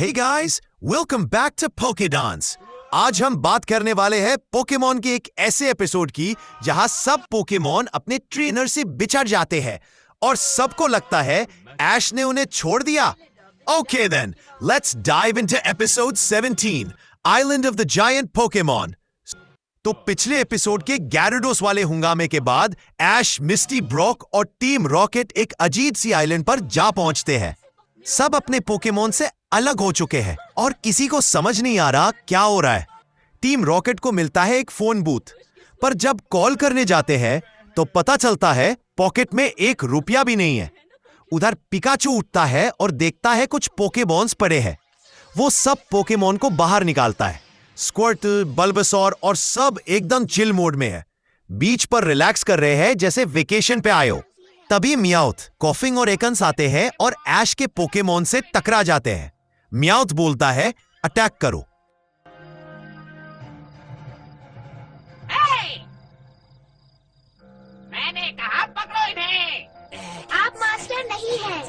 Hey guys, welcome back to Pokédance। आज हम बात करने वाले हैं पोकेमॉन के एक ऐसे एपिसोड की जहां सब पोकेमॉन अपने ट्रेनर से बिछड़ जाते हैं और सबको लगता है ऐश ने उन्हें छोड़ दिया। Okay then, let's dive into episode 17, Island of the Giant Pokemon। तो पिछले एपिसोड के gyarados वाले हंगामे के बाद ऐश, मिस्टी, ब्रॉक और टीम रॉकेट एक अजीब सी आइलैंड पर जा पहुंचते हैं। सब अपने पोकेमॉन से अलग हो चुके हैं और किसी को समझ नहीं आ रहा क्या हो रहा है। टीम रॉकेट को मिलता है एक फोन बूथ, पर जब कॉल करने जाते हैं तो पता चलता है पॉकेट में ₹1 भी नहीं है। उधर पिकाचू उठता है और देखता है कुछ पोकेबॉन्स पड़े हैं। वो सब पोकेमॉन को बाहर निकालता है। स्क्वर्टल, बल्बासौर और सब एकदम चिल मोड में है। बीच पर रिलैक्स कर रहे हैं जैसे वेकेशन पे आए हो। तभी मियाउथ, कॉफिंग और एकन्स आते हैं और ऐश के पोकेमॉन से टकरा जाते हैं। मियाउथ बोलता है अटैक करो। मैंने कहा पकड़ो इन्हें। आप मास्टर नहीं हैं।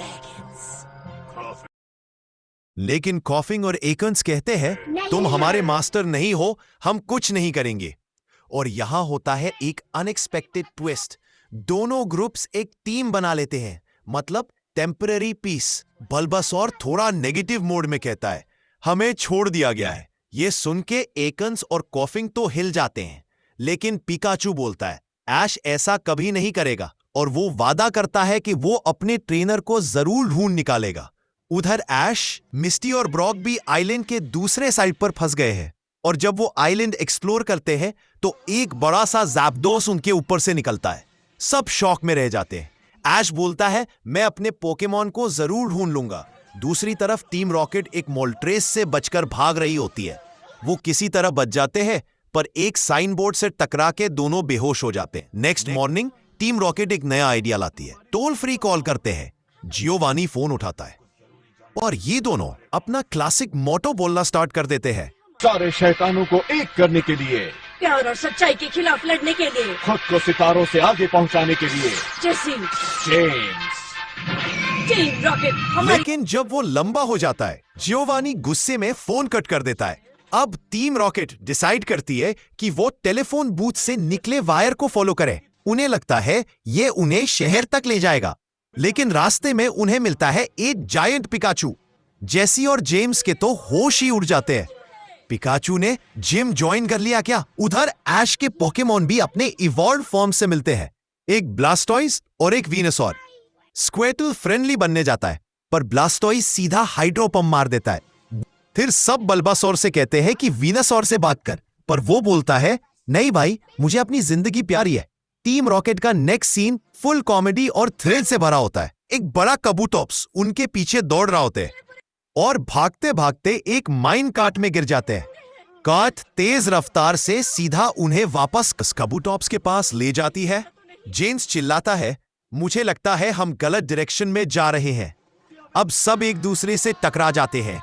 लेकिन कॉफिंग और एकन्स कहते हैं तुम हमारे मास्टर नहीं हो, हम कुछ नहीं करेंगे। और यहां होता है एक अनएक्सपेक्टेड ट्विस्ट। दोनों ग्रुप्स एक टीम बना लेते हैं, मतलब टेम्पररी पीस। बल्बासौर थोड़ा नेगेटिव मोड में कहता है हमें छोड़ दिया गया है। ये सुन के एकन्स और कॉफिंग तो हिल जाते हैं, लेकिन पिकाचू बोलता है ऐश ऐसा कभी नहीं करेगा और वो वादा करता है कि वो अपने ट्रेनर को जरूर ढूंढ निकालेगा। उधर ऐश, मिस्टी और ब्रॉक भी आइलैंड के दूसरे साइड पर फंस गए हैं और जब वो आइलैंड एक्सप्लोर करते हैं तो एक बड़ा सा ज़ैप्डोस उनके ऊपर से निकलता है। सब शॉक में रह जाते हैं। ऐश बोलता है मैं अपने पोकेमॉन को जरूर ढूंढ लूंगा। दूसरी तरफ टीम रॉकेट एक मोल्ट्रेस से बचकर भाग रही होती है। वो किसी तरह बच जाते हैं, पर एक साइन बोर्ड से टकरा के दोनों बेहोश हो जाते हैं। नेक्स्ट मॉर्निंग टीम रॉकेट एक नया आइडिया लाती है। टोल फ्री कॉल करते हैं। जियोवानी फोन उठाता है और ये दोनों अपना क्लासिक मोटो बोलना स्टार्ट कर देते हैं। सारे शैतानों को एक करने के लिए, प्यार और सच्चाई के खिलाफ लड़ने के लिए, खुद को सितारों से आगे पहुंचाने के लिए। जैसी जेम्स। टीम रॉकेट हमारी। लेकिन जब वो लंबा हो जाता है, जियोवानी गुस्से में फोन कट कर देता है। अब टीम रॉकेट डिसाइड करती है कि वो टेलीफोन बूथ से निकले वायर को फॉलो करे। उन्हें लगता है ये उन्हें शहर तक ले जाएगा, लेकिन रास्ते में उन्हें मिलता है एक जायंट पिकाचू। जेसी और जेम्स के तो होश ही उड़ जाते हैं। पिकाचू ने जिम ज्वाइन कर लिया क्या? उधर ऐश के पोकेमॉन भी अपने इवॉल्व फॉर्म से मिलते हैं, एक ब्लास्टॉइस और एक वीनसॉर। स्क्वेटल फ्रेंडली बनने जाता है, पर ब्लास्टॉइस सीधा हाइड्रोपंप मार देता है। फिर सब बल्बासौर से कहते हैं कि वीनसॉर से बात कर, पर वो बोलता है नहीं भाई, मुझे अपनी जिंदगी प्यारी है। टीम रॉकेट का नेक्स्ट सीन फुल कॉमेडी और थ्रिल से भरा होता है। एक बड़ा कबूटॉप्स उनके पीछे दौड़ रहा होते हैं और भागते भागते एक माइन कार्ट में गिर जाते हैं। कार्ट तेज रफ्तार से सीधा उन्हें वापस कबूटॉप्स के पास ले जाती है। जेम्स चिल्लाता है मुझे लगता है हम गलत डायरेक्शन में जा रहे हैं। अब सब एक दूसरे से टकरा जाते हैं।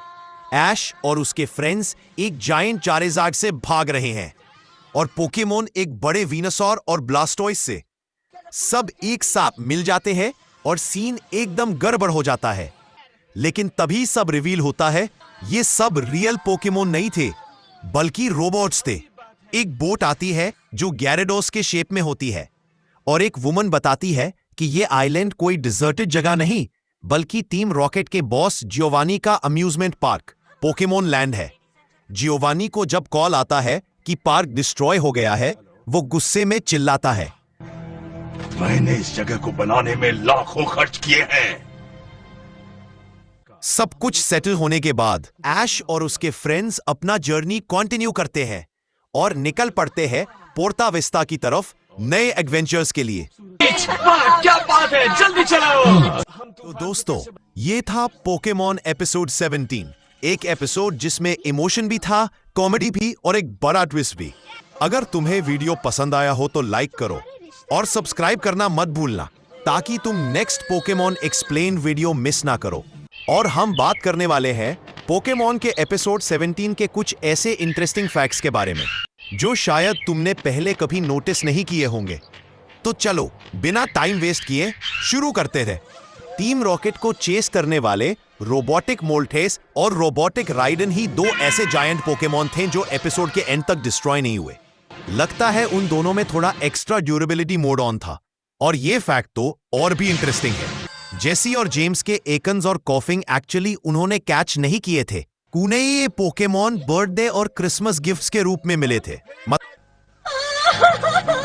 ऐश और उसके फ्रेंड्स एक जायंट चारेज़ार्ड से भाग रहे हैं और पोकेमॉन एक बड़े वीनसॉर और ब्लास्टॉइस से। सब एक साथ मिल जाते हैं और सीन एकदम गड़बड़ हो जाता है। लेकिन तभी सब रिवील होता है ये सब रियल पोकेमॉन नहीं थे, बल्कि रोबोट्स थे। एक बोट आती है जो gyarados के शेप में होती है और एक वुमन बताती है कि ये आइलैंड कोई डिजर्टेड जगह नहीं, बल्कि टीम रॉकेट के बॉस जियोवानी का अम्यूजमेंट पार्क पोकेमॉन लैंड है। जियोवानी को जब कॉल आता है कि पार्क डिस्ट्रॉय हो गया है, वो गुस्से में चिल्लाता है मैंने इस जगह को बनाने में लाखों खर्च किए हैं। सब कुछ सेटल होने के बाद ऐश और उसके फ्रेंड्स अपना जर्नी कंटिन्यू करते हैं और निकल पड़ते हैं पोर्टा विस्टा की तरफ नए एडवेंचर्स के लिए। क्या बात है, जल्दी चलो। तो दोस्तों, ये था पोकेमॉन एपिसोड 17। एक एपिसोड जिसमें इमोशन भी था, कॉमेडी भी और एक बड़ा ट्विस्ट भी। अगर तुम्हें वीडियो पसंद आया हो तो लाइक करो और सब्सक्राइब करना मत भूलना, ताकि तुम next Pokemon explain video miss ना करो। और हम बात करने वाले हैं पोकेमॉन के एपिसोड 17 के कुछ ऐसे इंटरेस्टिंग फैक्ट्स के बारे में जो शायद तुमने पहले कभी नोटिस नहीं किए होंगे। तो चलो बिना टाइम वेस्ट किए शुरू करते हैं। टीम रॉकेट को चेस करने वाले रोबोटिक मोल्टेस और रोबोटिक राइडन ही दो ऐसे जायंट पोकेमॉन थे जो एपिसोड के एंड तक डिस्ट्रॉय नहीं हुए। लगता है उन दोनों में थोड़ा एक्स्ट्रा ड्यूरेबिलिटी मोड ऑन था। और ये फैक्ट तो और भी इंटरेस्टिंग है, जेसी और जेम्स के एकन्स और कॉफिंग एक्चुअली उन्होंने कैच नहीं किए थे। उन्हें ये पोकेमॉन बर्थडे और क्रिसमस गिफ्ट्स के रूप में मिले थे।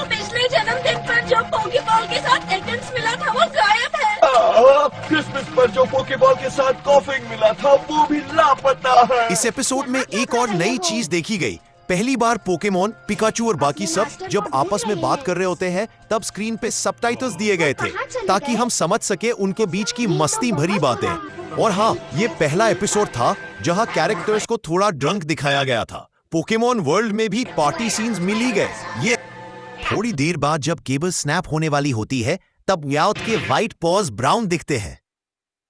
पिछले जन्मदिन पर जो पोकेबॉल के साथ एटम्स मिला था वो गायब है। क्रिसमस पर जो पोकेबॉल के साथ कॉफिंग मिला था वो भी लापता है। इस एपिसोड में एक और नई चीज देखी गई। पहली बार पोकेमॉन, पिकाचू और बाकी सब जब आपस में बात कर रहे होते हैं तब स्क्रीन पे सबटाइटल्स दिए गए थे ताकि हम समझ सके उनके बीच की मस्ती भरी बातें। और हाँ, ये पहला एपिसोड था जहां कैरेक्टर्स को थोड़ा ड्रंक दिखाया गया था। पोकेमॉन वर्ल्ड में भी पार्टी सीन्स मिल ही गए। ये थोड़ी देर बाद जब केबल स्नैप होने वाली होती है तब याउथ के व्हाइट पॉज ब्राउन दिखते हैं।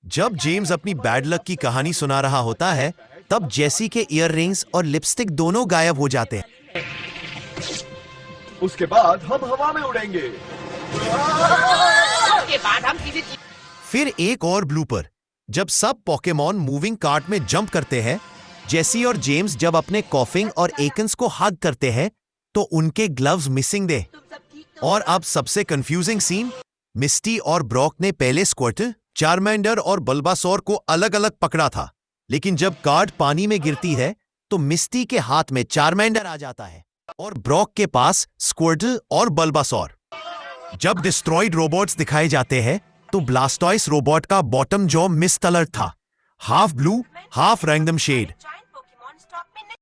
जब जेम्स अपनी बैड लक की कहानी सुना रहा होता है तब जेसी के इयररिंग्स और लिपस्टिक दोनों गायब हो जाते हैं। उसके बाद हम हवा में उड़ेंगे। उसके बाद हम किसी चीज फिर एक और ब्लूपर, जब सब पोकेमॉन मूविंग कार्ट में जंप करते हैं। जेसी और जेम्स जब अपने कॉफिंग और एकन्स को हग करते हैं तो उनके ग्लव्स मिसिंग थे। और अब सबसे कंफ्यूजिंग सीन, मिस्टी और ब्रॉक ने पहले स्क्वर्टर, चारमेंडर और बल्बासोर को अलग अलग पकड़ा था, लेकिन जब कार्ड पानी में गिरती है तो मिस्टी के हाथ में चारमेंडर आ जाता है और ब्रॉक के पास स्क्वर्टल और बल्बासोर। जब डिस्ट्रॉयड रोबोट्स दिखाए जाते हैं तो ब्लास्टॉइस रोबोट का बॉटम जॉ मिस कलर था, half blue half random shade.